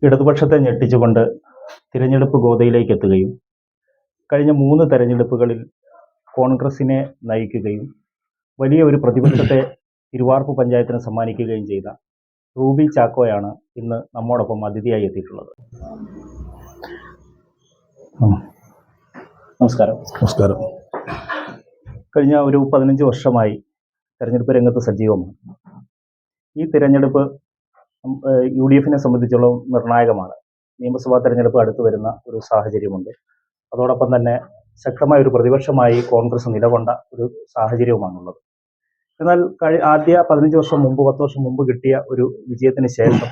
ഇടതുപക്ഷത്തെ ഞെട്ടിച്ചുകൊണ്ട് തിരഞ്ഞെടുപ്പ് ഗോദയിലേക്ക് എത്തുകയും കഴിഞ്ഞ 3 തെരഞ്ഞെടുപ്പുകളിൽ കോൺഗ്രസിനെ നയിക്കുകയും വലിയ ഒരു പ്രതിപക്ഷത്തെ തിരുവാർപ്പ് പഞ്ചായത്തിന് സമ്മാനിക്കുകയും ചെയ്ത റൂബി ചാക്കോയാണ് ഇന്ന് നമ്മോടൊപ്പം അതിഥിയായി എത്തിയിട്ടുള്ളത്. നമസ്കാരം. നമസ്കാരം. കഴിഞ്ഞ ഒരു 15 വർഷമായി തെരഞ്ഞെടുപ്പ് രംഗത്ത് സജീവമാണ്. ഈ തിരഞ്ഞെടുപ്പ് UDF-നെ സംബന്ധിച്ചോളം നിർണായകമാണ്. നിയമസഭാ തെരഞ്ഞെടുപ്പ് അടുത്തു വരുന്ന ഒരു സാഹചര്യമുണ്ട്. അതോടൊപ്പം തന്നെ ശക്തമായ ഒരു പ്രതിപക്ഷമായി കോൺഗ്രസ് നിലകൊണ്ട ഒരു സാഹചര്യവുമാണുള്ളത്. എന്നാൽ ആദ്യ 15 വർഷം മുമ്പ് 10 വർഷം മുമ്പ് കിട്ടിയ ഒരു വിജയത്തിന് ശേഷം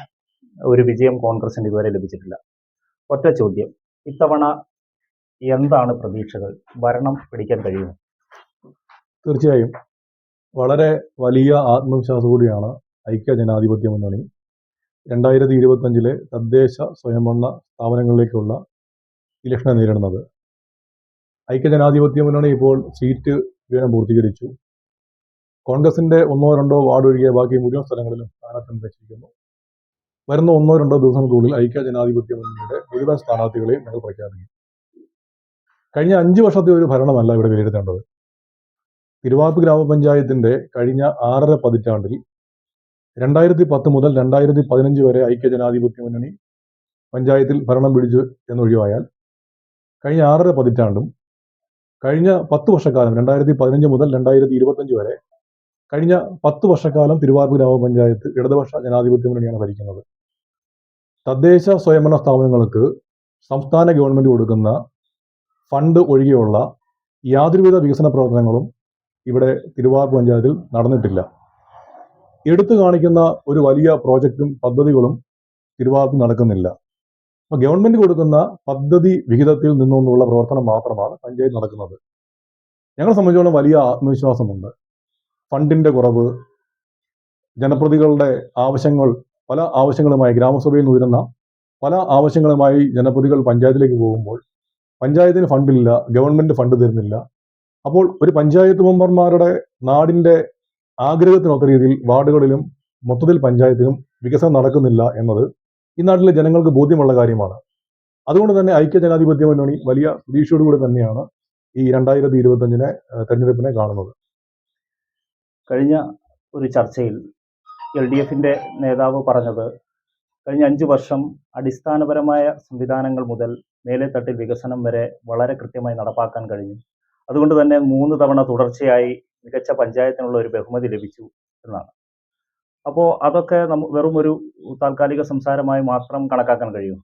ഒരു വിജയം കോൺഗ്രസിന് ഇതുവരെ ലഭിച്ചിട്ടില്ല. ഒറ്റ ചോദ്യം, ഇത്തവണ എന്താണ് പ്രതീക്ഷകൾ? ഭരണം പിടിക്കാൻ കഴിയുമോ? തീർച്ചയായും വളരെ വലിയ ആത്മവിശ്വാസത്തോടെയാണ് ഐക്യ ജനാധിപത്യ മുന്നണി 2025 തദ്ദേശ സ്വയംഭരണ സ്ഥാപനങ്ങളിലേക്കുള്ള ഇലക്ഷനെ നേരിടുന്നത്. ഐക്യ ജനാധിപത്യ മുന്നണി ഇപ്പോൾ സീറ്റ് വിഭജനം പൂർത്തീകരിച്ചു. കോൺഗ്രസിന്റെ 1-2 വാർഡ് ഒഴികെ ബാക്കി മുഴുവൻ സ്ഥലങ്ങളിലും സ്ഥാനാർത്ഥി വെച്ചിരിക്കുന്നു. വരുന്ന 1-2 ദിവസങ്ങൾക്കുള്ളിൽ ഐക്യ ജനാധിപത്യ മുന്നണിയുടെ മുഴുവൻ സ്ഥാനാർത്ഥികളെയും ഞങ്ങൾ പ്രഖ്യാപിക്കും. കഴിഞ്ഞ 5 വർഷത്തെ ഒരു ഭരണമല്ല ഇവിടെ വിലയിരുത്തേണ്ടത്. തിരുവാർപ്പ് ഗ്രാമപഞ്ചായത്തിന്റെ കഴിഞ്ഞ 6.5 പതിറ്റാണ്ടിൽ 2010 മുതൽ 2015 വരെ ഐക്യ ജനാധിപത്യ മുന്നണി പഞ്ചായത്തിൽ ഭരണം പിടിച്ചു എന്നൊഴിവായാൽ കഴിഞ്ഞ 6.5 പതിറ്റാണ്ടും കഴിഞ്ഞ 10 വർഷക്കാലം 2015 മുതൽ 2025 വരെ കഴിഞ്ഞ 10 വർഷക്കാലം തിരുവാർപ്പ് ഗ്രാമപഞ്ചായത്ത് ഇടതുപക്ഷ ജനാധിപത്യ മുന്നണിയാണ് ഭരിക്കുന്നത്. തദ്ദേശ സ്വയംഭരണ സ്ഥാപനങ്ങൾക്ക് സംസ്ഥാന ഗവൺമെന്റ് കൊടുക്കുന്ന ഫണ്ട് ഒഴികെയുള്ള യാതൊരുവിധ വികസന പ്രവർത്തനങ്ങളും ഇവിടെ തിരുവാർപ്പ് പഞ്ചായത്തിൽ നടന്നിട്ടില്ല. എടുത്തു കാണിക്കുന്ന ഒരു വലിയ പ്രോജക്റ്റും പദ്ധതികളും തിരുവാർപ്പ് നടക്കുന്നില്ല. അപ്പോൾ ഗവൺമെന്റ് കൊടുക്കുന്ന പദ്ധതി വിഹിതത്തിൽ നിന്നുള്ള പ്രവർത്തനം മാത്രമാണ് പഞ്ചായത്ത് നടക്കുന്നത്. ഞങ്ങളെ സംബന്ധിച്ചോളം വലിയ ആത്മവിശ്വാസമുണ്ട്. ഫണ്ടിന്റെ കുറവ്, ജനപ്രതികളുടെ ആവശ്യങ്ങൾ, പല ആവശ്യങ്ങളുമായി ഗ്രാമസഭയിൽ നിന്ന് ഉയരുന്ന പല ആവശ്യങ്ങളുമായി ജനപ്രതികൾ പഞ്ചായത്തിലേക്ക് പോകുമ്പോൾ പഞ്ചായത്തിന് ഫണ്ടില്ല, ഗവൺമെന്റ് ഫണ്ട് തരുന്നില്ല. അപ്പോൾ ഒരു പഞ്ചായത്ത് മെമ്പർമാരുടെ നാടിന്റെ ആഗ്രഹത്തിനൊത്ത രീതിയിൽ വാർഡുകളിലും മൊത്തത്തിൽ പഞ്ചായത്തിലും വികസനം നടക്കുന്നില്ല എന്നത് ഈ നാട്ടിലെ ജനങ്ങൾക്ക് ബോധ്യമുള്ള കാര്യമാണ്. അതുകൊണ്ട് തന്നെ ഐക്യ ജനാധിപത്യ മുന്നണി വലിയ പ്രതീക്ഷയോടുകൂടി തന്നെയാണ് ഈ 2025 തെരഞ്ഞെടുപ്പിനെ കാണുന്നത്. കഴിഞ്ഞ ഒരു ചർച്ചയിൽ LDF-ന്റെ നേതാവ് പറഞ്ഞത് കഴിഞ്ഞ 5 വർഷം അടിസ്ഥാനപരമായ സംവിധാനങ്ങൾ മുതൽ മേലെത്തട്ടിൽ വികസനം വരെ വളരെ കൃത്യമായി നടപ്പാക്കാൻ കഴിഞ്ഞു. അതുകൊണ്ട് തന്നെ 3 തവണ തുടർച്ചയായി മികച്ച പഞ്ചായത്തിനുള്ള ഒരു ബഹുമതി ലഭിച്ചു എന്നാണ്. അപ്പോൾ അതൊക്കെ വെറും ഒരു താൽക്കാലിക സംസാരമായി മാത്രം കണക്കാക്കാൻ കഴിയും.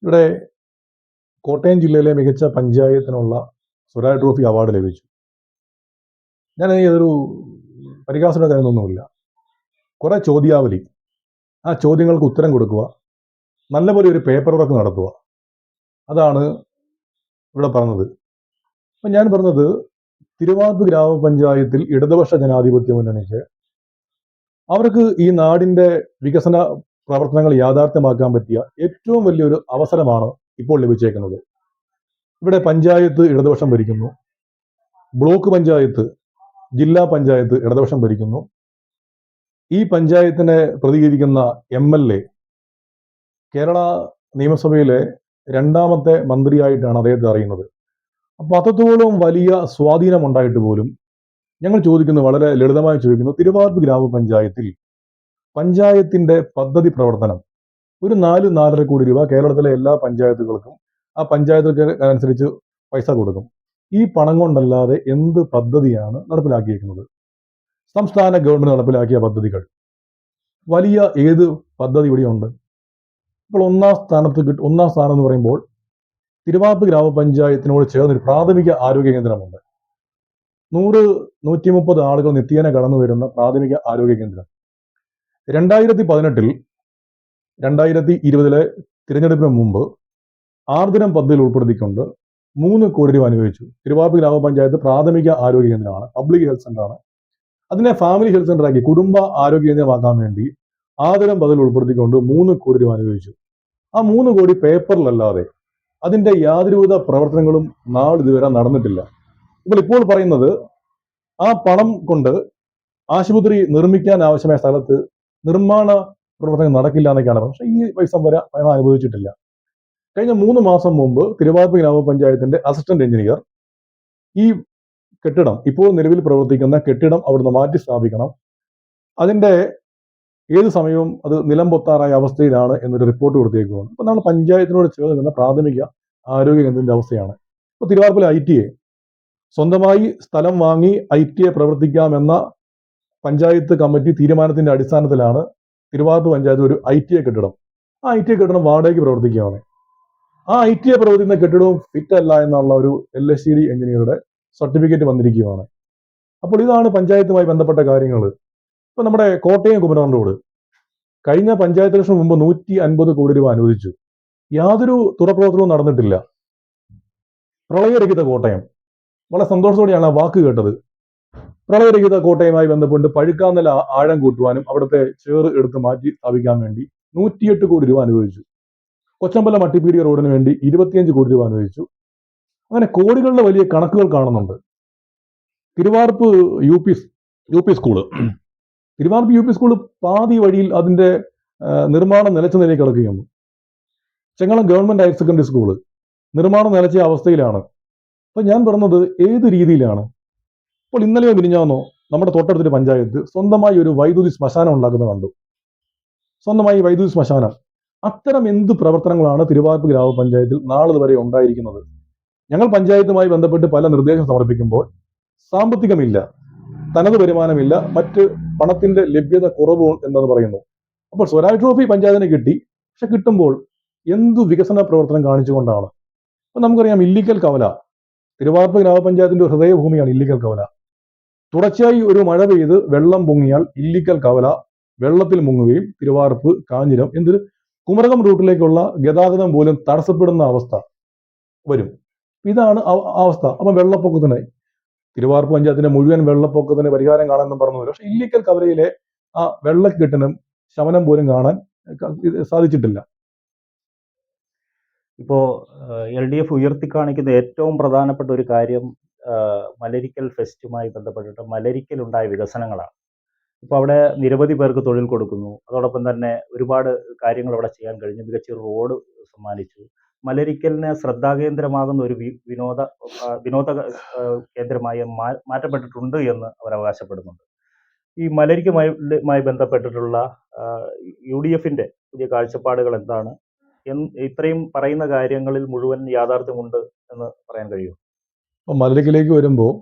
ഇവിടെ കോട്ടയം ജില്ലയിലെ മികച്ച പഞ്ചായത്തിനുള്ള സ്വരാജ് ട്രോഫി അവാർഡ് ലഭിച്ചു. ഞാൻ ഇതൊരു പരിഹാസയുടെ കാര്യമൊന്നുമില്ല. കുറെ ചോദ്യാവലി, ആ ചോദ്യങ്ങൾക്ക് ഉത്തരം കൊടുക്കുക, നല്ലപോലെ ഒരു പേപ്പർ വർക്ക് നടത്തുക, അതാണ് ഇവിടെ പറഞ്ഞത്. അപ്പം ഞാൻ പറഞ്ഞത് തിരുവാർപ്പ് ഗ്രാമപഞ്ചായത്തിൽ ഇടതുപക്ഷ ജനാധിപത്യ മുന്നണിക്ക് അവർക്ക് ഈ നാടിന്റെ വികസന പ്രവർത്തനങ്ങൾ യാഥാർത്ഥ്യമാക്കാൻ പറ്റിയ ഏറ്റവും വലിയൊരു അവസരമാണ് ഇപ്പോൾ ലഭിച്ചേക്കുന്നത്. ഇവിടെ പഞ്ചായത്ത് ഇടതുപക്ഷം ഭരിക്കുന്നു, ബ്ലോക്ക് പഞ്ചായത്ത്, ജില്ലാ പഞ്ചായത്ത് ഇടതുപക്ഷം ഭരിക്കുന്നു. ഈ പഞ്ചായത്തിനെ പ്രതികരിക്കുന്ന MLA കേരള നിയമസഭയിലെ 2ാമത്തെ മന്ത്രിയായിട്ടാണ് അദ്ദേഹത്തെ അറിയുന്നത്. അപ്പോൾ അത്രത്തോളം വലിയ സ്വാധീനം ഉണ്ടായിട്ട് പോലും ഞങ്ങൾ ചോദിക്കുന്നു, വളരെ ലളിതമായി ചോദിക്കുന്നു, തിരുവാർപ്പ് ഗ്രാമപഞ്ചായത്തിൽ പഞ്ചായത്തിന്റെ പദ്ധതി പ്രവർത്തനം ഒരു 4-4.5 കോടി രൂപ കേരളത്തിലെ എല്ലാ പഞ്ചായത്തുകൾക്കും ആ പഞ്ചായത്തുകൾക്ക് അനുസരിച്ച് പൈസ കൊടുക്കും. ഈ പണം കൊണ്ടല്ലാതെ എന്ത് പദ്ധതിയാണ് നടപ്പിലാക്കിയിരിക്കുന്നത്? സംസ്ഥാന ഗവൺമെന്റ് നടപ്പിലാക്കിയ പദ്ധതികൾ വലിയ ഏത് പദ്ധതി ഇവിടെയുണ്ട്? ഇപ്പോൾ ഒന്നാം സ്ഥാനം എന്ന് പറയുമ്പോൾ തിരുവാർപ്പ് ഗ്രാമപഞ്ചായത്തിനോട് ചേർന്നൊരു പ്രാഥമിക ആരോഗ്യ കേന്ദ്രമുണ്ട്. 100-130 ആളുകൾ നിത്യേന കടന്നു വരുന്ന പ്രാഥമിക ആരോഗ്യ കേന്ദ്രം 2018 2020 തിരഞ്ഞെടുപ്പിന് മുമ്പ് ആർദ്രം പദ്ധതിയിൽ ഉൾപ്പെടുത്തിക്കൊണ്ട് 3 കോടി രൂപ അനുവദിച്ചു. തിരുവാർപ്പ് ഗ്രാമപഞ്ചായത്ത് പ്രാഥമിക ആരോഗ്യ കേന്ദ്രമാണ്, പബ്ലിക് ഹെൽത്ത് സെന്ററാണ്. അതിനെ ഫാമിലി ഹെൽത്ത് സെന്ററാക്കി കുടുംബ ആരോഗ്യ കേന്ദ്രമാക്കാൻ വേണ്ടി ആർദ്രം പദ്ധതിയിൽ ഉൾപ്പെടുത്തിക്കൊണ്ട് 3 കോടി രൂപ അനുവദിച്ചു. ആ 3 കോടി പേപ്പറിലല്ലാതെ അതിന്റെ യാതൊരുവിധ പ്രവർത്തനങ്ങളും നാളിതുവരെ നടന്നിട്ടില്ല. ഇപ്പോൾ പറയുന്നത് ആ പണം കൊണ്ട് ആശുപത്രി നിർമ്മിക്കാൻ ആവശ്യമായ സ്ഥലത്ത് നിർമ്മാണ പ്രവർത്തനം നടക്കില്ല എന്നൊക്കെയാണ് പറഞ്ഞത്. പക്ഷേ ഈ പൈസ വരെ പൈസ അനുവദിച്ചിട്ടില്ല. കഴിഞ്ഞ 3 മാസം മുമ്പ് തിരുവാർപ്പ് ഗ്രാമപഞ്ചായത്തിന്റെ അസിസ്റ്റന്റ് എഞ്ചിനീയർ ഈ കെട്ടിടം, ഇപ്പോൾ നിലവിൽ പ്രവർത്തിക്കുന്ന കെട്ടിടം അവിടുന്ന് മാറ്റി സ്ഥാപിക്കണം, അതിന്റെ ഏത് സമയവും അത് നിലം പൊത്താറായ അവസ്ഥയിലാണ് എന്നൊരു റിപ്പോർട്ട് കൊടുത്തേക്കുവാണ്. അപ്പോൾ നമ്മൾ പഞ്ചായത്തിനോട് ചേർന്ന് നിന്ന പ്രാഥമിക ആരോഗ്യ കേന്ദ്രത്തിന്റെ അവസ്ഥയാണ്. ഇപ്പോൾ തിരുവാർപ്പിലെ ITA സ്വന്തമായി സ്ഥലം വാങ്ങി ITA പ്രവർത്തിക്കാമെന്ന പഞ്ചായത്ത് കമ്മിറ്റി തീരുമാനത്തിന്റെ അടിസ്ഥാനത്തിലാണ് തിരുവാർപ്പ് പഞ്ചായത്ത് ഒരു ITA കെട്ടിടം, ആ ITA കെട്ടിടം വാടകയ്ക്ക് പ്രവർത്തിക്കുകയാണ്. ആ ITA പ്രവർത്തിക്കുന്ന കെട്ടിടവും ഫിറ്റ് അല്ല എന്നുള്ള ഒരു LSCD എഞ്ചിനീയറുടെ സർട്ടിഫിക്കറ്റ് വന്നിരിക്കുകയാണ്. അപ്പോൾ ഇതാണ് പഞ്ചായത്തുമായി ബന്ധപ്പെട്ട കാര്യങ്ങൾ. ഇപ്പൊ നമ്മുടെ കോട്ടയം കുമരകം റോഡ് കഴിഞ്ഞ പഞ്ചായത്ത് ഇലക്ഷൻ മുമ്പ് 150 കോടി രൂപ അനുവദിച്ചു. യാതൊരു തുറപ്രവർത്തനവും നടന്നിട്ടില്ല. പ്രളയരഹിത കോട്ടയം, വളരെ സന്തോഷത്തോടെയാണ് ആ വാക്ക് കേട്ടത്. പ്രളയരഹിത കോട്ടയവുമായി ബന്ധപ്പെട്ട് പഴുക്കാന്നല ആഴം കൂട്ടുവാനും അവിടുത്തെ ചേറ് എടുത്ത് മാറ്റി സ്ഥാപിക്കാൻ വേണ്ടി 108 കോടി രൂപ അനുവദിച്ചു. കൊച്ചമ്പലം മട്ടിപ്പീടിയ റോഡിന് വേണ്ടി 25 കോടി രൂപ അനുവദിച്ചു. അങ്ങനെ കോടികളുടെ വലിയ കണക്കുകൾ കാണുന്നുണ്ട്. തിരുവാർപ്പ് യു പി സ്കൂള് പാതി വഴിയിൽ അതിന്റെ നിർമ്മാണം നിലച്ച നിലയിൽ കിടക്കുകയാണ്. Chengalam government higher secondary school നിർമ്മാണം നിലച്ച അവസ്ഥയിലാണ്. അപ്പൊ ഞാൻ പറഞ്ഞത് ഏത് രീതിയിലാണ്? അപ്പോൾ ഇന്നലെയോ മിനിഞ്ഞാന്നോ നമ്മുടെ തൊട്ടടുത്തൊരു പഞ്ചായത്ത് സ്വന്തമായി ഒരു വൈദ്യുതി ശ്മശാനം ഉണ്ടാക്കുന്നത് കണ്ടു. സ്വന്തമായി വൈദ്യുതി ശ്മശാനം. അത്തരം എന്ത് പ്രവർത്തനങ്ങളാണ് തിരുവാർപ്പ് ഗ്രാമപഞ്ചായത്തിൽ നാളെ വരെ ഉണ്ടായിരിക്കുന്നത്? ഞങ്ങൾ പഞ്ചായത്തുമായി ബന്ധപ്പെട്ട് പല നിർദ്ദേശം സമർപ്പിക്കുമ്പോൾ സാമ്പത്തികമില്ല, തനത് വരുമാനമില്ല, മറ്റ് പണത്തിന്റെ ലഭ്യത കുറവ് എന്നത് പറയുന്നു. അപ്പോൾ സ്വരാജ് ട്രോഫി പഞ്ചായത്തിന് കിട്ടി, പക്ഷെ കിട്ടുമ്പോൾ എന്തു വികസന പ്രവർത്തനം കാണിച്ചുകൊണ്ടാണ്? അപ്പൊ നമുക്കറിയാം, ഇല്ലിക്കൽ കവല തിരുവാർപ്പ് ഗ്രാമപഞ്ചായത്തിന്റെ ഹൃദയഭൂമിയാണ്. ഇല്ലിക്കൽ കവല തുടർച്ചയായി ഒരു മഴ പെയ്ത് വെള്ളം പൊങ്ങിയാൽ ഇല്ലിക്കൽ കവല വെള്ളത്തിൽ മുങ്ങുകയും തിരുവാർപ്പ്, കാഞ്ഞിരം, എന്തൊരു കുമരകം റൂട്ടിലേക്കുള്ള ഗതാഗതം പോലും തടസ്സപ്പെടുന്ന അവസ്ഥ വരും. ഇതാണ് അവസ്ഥ. അപ്പൊ വെള്ളപ്പൊക്കത്തിന് തിരുവാർപ്പ് പഞ്ചായത്തിന്റെ മുഴുവൻ വെള്ളപ്പൊക്കത്തിന് പരിഹാരം കാണാമെന്നും പറഞ്ഞു. പക്ഷെ ഇല്ലിക്കൽ കവലയിലെ ആ വെള്ളക്കെട്ടിനും ശമനം പോലും കാണാൻ സാധിച്ചിട്ടില്ല. ഇപ്പോൾ LDF ഉയർത്തിക്കാണിക്കുന്ന ഏറ്റവും പ്രധാനപ്പെട്ട ഒരു കാര്യം മലരിക്കൽ ഫെസ്റ്റുമായി ബന്ധപ്പെട്ടിട്ട് മലരിക്കലുണ്ടായ വികസനങ്ങളാണ്. ഇപ്പോൾ അവിടെ നിരവധി പേർക്ക് തൊഴിൽ കൊടുക്കുന്നു. അതോടൊപ്പം തന്നെ ഒരുപാട് കാര്യങ്ങൾ അവിടെ ചെയ്യാൻ കഴിഞ്ഞു. മികച്ചൊരു റോഡ് സമ്മാനിച്ചു. മലരിക്കലിന് ശ്രദ്ധാകേന്ദ്രമാകുന്ന ഒരു വിനോദ കേന്ദ്രമായി മാറ്റപ്പെട്ടിട്ടുണ്ട് എന്ന് അവർ അവകാശപ്പെടുന്നുണ്ട്. ഈ മലരിക്കുമായി ബന്ധപ്പെട്ടിട്ടുള്ള UDFന്റെ പുതിയ കാഴ്ചപ്പാടുകൾ എന്താണ്? ഇത്രയും പറയുന്ന കാര്യങ്ങളിൽ മുഴുവൻ യാഥാർത്ഥ്യമുണ്ട് എന്ന് പറയാൻ കഴിയുമോ? അപ്പം മലരിക്കിലേക്ക് വരുമ്പോൾ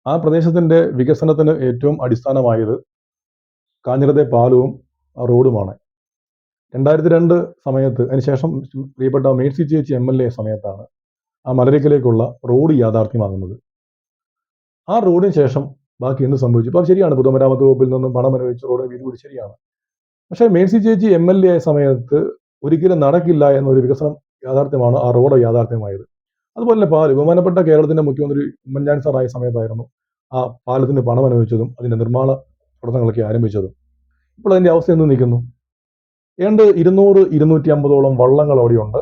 ആ പ്രദേശത്തിന്റെ വികസനത്തിന് ഏറ്റവും അടിസ്ഥാനമായത് കാഞ്ഞിരത്തെ പാലവും ആ റോഡുമാണ്. 2002 സമയത്ത്, അതിനുശേഷം പ്രിയപ്പെട്ട മേഴ്സി ചേച്ചി MLA സമയത്താണ് ആ മലരിക്കിലേക്കുള്ള റോഡ് യാഥാർത്ഥ്യമാകുന്നത്. ആ റോഡിന് ശേഷം ബാക്കി എന്ത് സംഭവിച്ചു? ഇപ്പം ശരിയാണ്, പൊതുമരാമത്ത് വകുപ്പിൽ നിന്നും പണം അനുവദിച്ച റോഡ് വീതി കൂടി ശരിയാണ്. പക്ഷേ മേഴ്സി ചേച്ചി MLA ആയ സമയത്ത് ഒരിക്കലും നടക്കില്ല എന്നൊരു വികസനം യാഥാർത്ഥ്യമാണ് ആ റോഡ് യാഥാർത്ഥ്യമായത്. അതുപോലെ തന്നെ പാല്, ബഹുമാനപ്പെട്ട കേരളത്തിന്റെ മുഖ്യമന്ത്രി ഉമ്മൻചാണ്ടി സാർ ആയ സമയത്തായിരുന്നു ആ പാലത്തിന് പണം അനുവദിച്ചതും അതിന്റെ നിർമ്മാണ പ്രവർത്തനങ്ങളൊക്കെ ആരംഭിച്ചതും. ഇപ്പോൾ അതിന്റെ അവസ്ഥ എന്ത് നിൽക്കുന്നു? ഏതാണ്ട് 200-250ഓളം വള്ളങ്ങൾ അവിടെയുണ്ട്.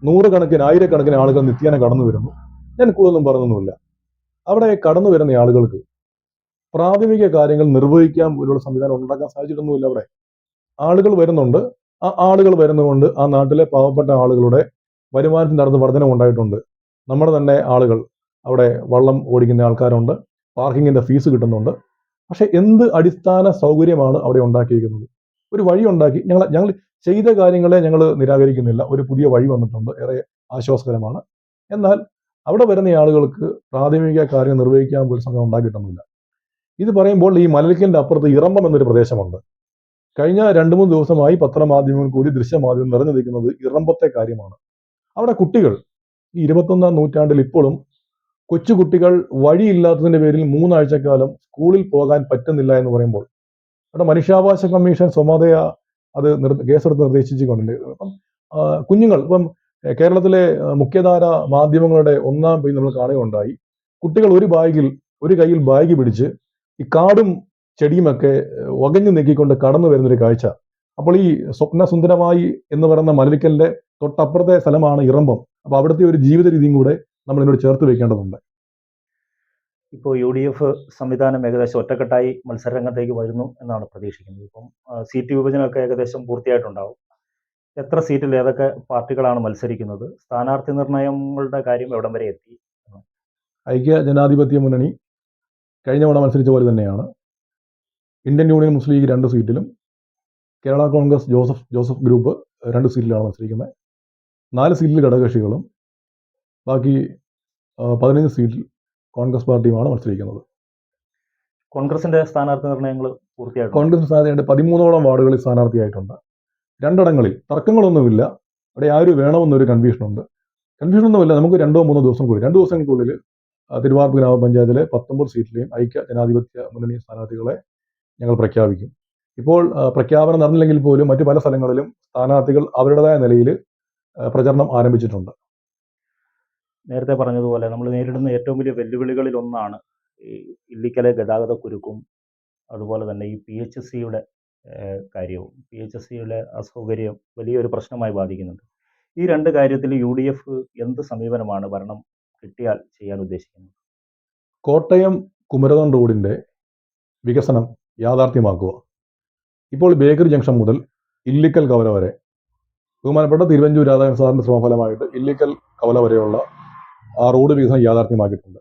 നൂറുകണക്കിന് ആയിരക്കണക്കിന് ആളുകൾ നിത്യേന കടന്നു വരുന്നു. ഞാൻ കൂടുതലൊന്നും പറഞ്ഞൊന്നുമില്ല. അവിടെ കടന്നു വരുന്ന ആളുകൾക്ക് പ്രാഥമിക കാര്യങ്ങൾ നിർവഹിക്കാൻ പോലുള്ള സംവിധാനം ഉണ്ടാക്കാൻ സാധിച്ചിട്ടൊന്നുമില്ല. അവിടെ ആളുകൾ വരുന്നുണ്ട്. ആ ആളുകൾ വരുന്നതുകൊണ്ട് ആ നാട്ടിലെ പാവപ്പെട്ട ആളുകളുടെ വരുമാനത്തിന്റെ അടുത്ത് വർധനം ഉണ്ടായിട്ടുണ്ട്. നമ്മുടെ തന്നെ ആളുകൾ അവിടെ വള്ളം ഓടിക്കുന്ന ആൾക്കാരുണ്ട്, പാർക്കിങ്ങിന്റെ ഫീസ് കിട്ടുന്നുണ്ട്. പക്ഷെ എന്ത് അടിസ്ഥാന സൗകര്യമാണ് അവിടെ ഉണ്ടാക്കിയിരിക്കുന്നത്? ഒരു വഴി ഉണ്ടാക്കി, ഞങ്ങൾ ചെയ്ത കാര്യങ്ങളെ ഞങ്ങൾ നിരാകരിക്കുന്നില്ല. ഒരു പുതിയ വഴി വന്നിട്ടുണ്ട്, ഏറെ ആശ്വാസകരമാണ്. എന്നാൽ അവിടെ വരുന്ന ആളുകൾക്ക് പ്രാഥമിക കാര്യം നിർവഹിക്കാൻ പോലും സമയം ഉണ്ടാക്കിയിട്ടൊന്നുമില്ല. ഇത് പറയുമ്പോൾ ഈ മലരിക്കലിന്റെ അപ്പുറത്ത് ഇറമ്പം എന്നൊരു പ്രദേശമുണ്ട്. കഴിഞ്ഞ 2-3 ദിവസമായി പത്രമാധ്യമങ്ങൾ കൂടി ദൃശ്യമാധ്യമം നിറഞ്ഞു നിൽക്കുന്നത് ഇറമ്പത്തെ കാര്യമാണ്. അവിടെ കുട്ടികൾ ഈ 21ാം നൂറ്റാണ്ടിൽ ഇപ്പോഴും കൊച്ചുകുട്ടികൾ വഴിയില്ലാത്തതിന്റെ പേരിൽ 3 ആഴ്ചക്കാലം സ്കൂളിൽ പോകാൻ പറ്റുന്നില്ല എന്ന് പറയുമ്പോൾ അവിടെ മനുഷ്യാവകാശ കമ്മീഷൻ സ്വമേധയാ അത് കേസെടുത്ത് നിർദ്ദേശിച്ചുകൊണ്ടുണ്ട്. അപ്പം കുഞ്ഞുങ്ങൾ, ഇപ്പം കേരളത്തിലെ മുഖ്യധാര മാധ്യമങ്ങളുടെ 1ാം പേജ് നമ്മൾ കാണുകയുണ്ടായി. കുട്ടികൾ ഒരു കയ്യിൽ ബാഗ് പിടിച്ച് ഈ കാടും ചെടിയുമൊക്കെ വകഞ്ഞു നീക്കിക്കൊണ്ട് കടന്നു വരുന്നൊരു കാഴ്ച. അപ്പോൾ ഈ സ്വപ്നസുന്ദരമായി എന്ന് പറയുന്ന മലരിക്കലിന്റെ തൊട്ടപ്പുറത്തെ സ്ഥലമാണ് ഇറമ്പം. അപ്പൊ അവിടുത്തെ ഒരു ജീവിത രീതിയും കൂടെ നമ്മൾ ഇതിനോട് ചേർത്ത് വെക്കേണ്ടതുണ്ട്. ഇപ്പോൾ യു ഡി എഫ് സംവിധാനം ഏകദേശം ഒറ്റക്കെട്ടായി മത്സരരംഗത്തേക്ക് വരുന്നു എന്നാണ് പ്രതീക്ഷിക്കുന്നത്. ഇപ്പം സീറ്റ് വിഭജനമൊക്കെ ഏകദേശം പൂർത്തിയായിട്ടുണ്ടാവും. എത്ര സീറ്റിൽ ഏതൊക്കെ പാർട്ടികളാണ് മത്സരിക്കുന്നത്, സ്ഥാനാർത്ഥി നിർണയങ്ങളുടെ കാര്യം എവിടം വരെ എത്തി? ഐക്യ ജനാധിപത്യ മുന്നണി കഴിഞ്ഞ തവണ മത്സരിച്ച പോലെ തന്നെയാണ്. ഇന്ത്യൻ യൂണിയൻ മുസ്ലിം ലീഗ് 2 സീറ്റിലും കേരള കോൺഗ്രസ് ജോസഫ് ഗ്രൂപ്പ് 2 സീറ്റിലാണ് മത്സരിക്കുന്നത്. 4 സീറ്റിൽ ഘടകകക്ഷികളും ബാക്കി 15 സീറ്റിൽ കോൺഗ്രസ് പാർട്ടിയുമാണ് മത്സരിക്കുന്നത്. കോൺഗ്രസിന്റെ സ്ഥാനാർത്ഥി നിർണയങ്ങൾ പൂർത്തിയായിട്ടുണ്ട്. കോൺഗ്രസ് സ്ഥാനാർത്ഥിയായിട്ട് 13ഓളം വാർഡുകളിൽ സ്ഥാനാർത്ഥിയായിട്ടുണ്ട്. 2 ഇടങ്ങളിൽ തർക്കങ്ങളൊന്നുമില്ല. അവിടെ ആര് വേണമെന്നൊരു കൺഫ്യൂഷനുണ്ട്. കൺഫ്യൂഷനൊന്നുമില്ല. നമുക്ക് 2-3 ദിവസം കൂടി 2 ദിവസങ്ങൾക്കുള്ളിൽ തിരുവാർപ്പ് ഗ്രാമപഞ്ചായത്തിലെ 19 സീറ്റിലെയും ഐക്യ ജനാധിപത്യ മുന്നണി സ്ഥാനാർത്ഥികളെ ഞങ്ങൾ പ്രഖ്യാപിക്കും. ഇപ്പോൾ പ്രഖ്യാപനം നടന്നില്ലെങ്കിൽ പോലും മറ്റു പല സ്ഥലങ്ങളിലും സ്ഥാനാർത്ഥികൾ അവരുടേതായ നിലയിൽ പ്രചരണം ആരംഭിച്ചിട്ടുണ്ട്. നേരത്തെ പറഞ്ഞതുപോലെ നമ്മൾ നേരിടുന്ന ഏറ്റവും വലിയ വെല്ലുവിളികളിൽ ഒന്നാണ് ഈ ഇല്ലിക്കലെ ഗതാഗതക്കുരുക്കും, അതുപോലെ തന്നെ ഈ PHSCയുടെ കാര്യവും. PHSCയുടെ അസൗകര്യം വലിയൊരു പ്രശ്നമായി ബാധിക്കുന്നുണ്ട്. ഈ 2 കാര്യത്തിൽ UDF എന്ത് സമീപനമാണ് ഭരണം കിട്ടിയാൽ ചെയ്യാൻ ഉദ്ദേശിക്കുന്നത്? കോട്ടയം കുമരകം റോഡിൻ്റെ വികസനം യാഥാർത്ഥ്യമാക്കുക. ഇപ്പോൾ ബേക്കറി ജംഗ്ഷൻ മുതൽ ഇല്ലിക്കൽ കവല വരെ, ബഹുമാനപ്പെട്ട തിരുവഞ്ചൂർ രാധാകൃഷ്ണൻ സാറിൻ്റെ ശ്രമഫലമായിട്ട് ഇല്ലിക്കൽ കവല വരെയുള്ള ആ റോഡ് വികസനം യാഥാർത്ഥ്യമാക്കിയിട്ടുണ്ട്.